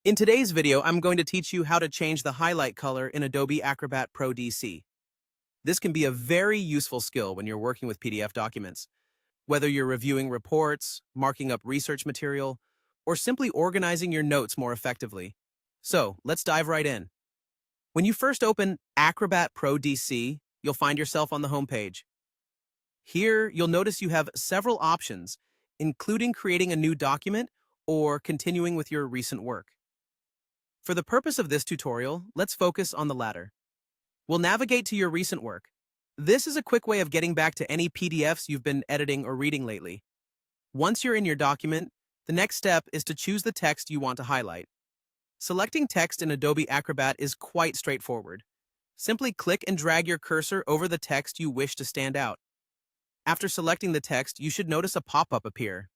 In today's video, I'm going to teach you how to change the highlight color in Adobe Acrobat Pro DC. This can be a very useful skill when you're working with PDF documents. Whether you're reviewing reports, marking up research material, or simply organizing your notes more effectively. So, let's dive right in. When you first open Acrobat Pro DC, you'll find yourself on the home page. Here, you'll notice you have several options, including creating a new document or continuing with your recent work. For the purpose of this tutorial, let's focus on the latter. We'll navigate to your recent work. This is a quick way of getting back to any PDFs you've been editing or reading lately. Once you're in your document, the next step is to choose the text you want to highlight. Selecting text in Adobe Acrobat is quite straightforward. Simply click and drag your cursor over the text you wish to stand out. After selecting the text, you should notice a pop-up appear.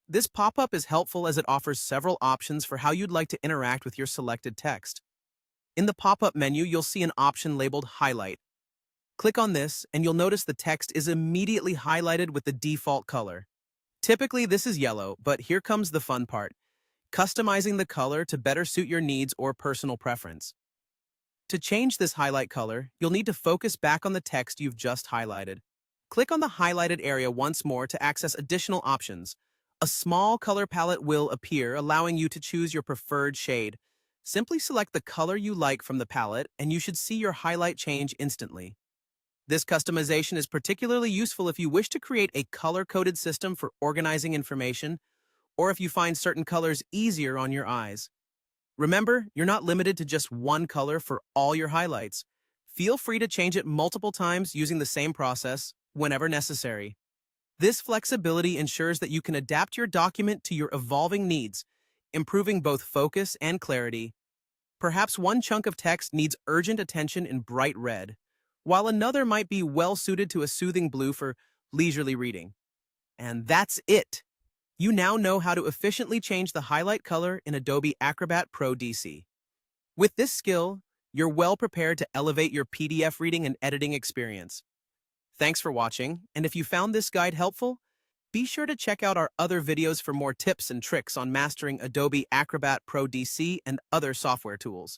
This pop-up is helpful as it offers several options for how you'd like to interact with your selected text. In the pop-up menu, you'll see an option labeled Highlight. Click on this, and you'll notice the text is immediately highlighted with the default color. Typically, this is yellow, but here comes the fun part: customizing the color to better suit your needs or personal preference. To change this highlight color, you'll need to focus back on the text you've just highlighted. Click on the highlighted area once more to access additional options. A small color palette will appear, allowing you to choose your preferred shade. Simply select the color you like from the palette, and you should see your highlight change instantly. This customization is particularly useful if you wish to create a color-coded system for organizing information, or if you find certain colors easier on your eyes. Remember, you're not limited to just one color for all your highlights. Feel free to change it multiple times using the same process, whenever necessary. This flexibility ensures that you can adapt your document to your evolving needs, improving both focus and clarity. Perhaps one chunk of text needs urgent attention in bright red, while another might be well-suited to a soothing blue for leisurely reading. And that's it! You now know how to efficiently change the highlight color in Adobe Acrobat Pro DC. With this skill, you're well prepared to elevate your PDF reading and editing experience. Thanks for watching, and if you found this guide helpful, be sure to check out our other videos for more tips and tricks on mastering Adobe Acrobat Pro DC and other software tools.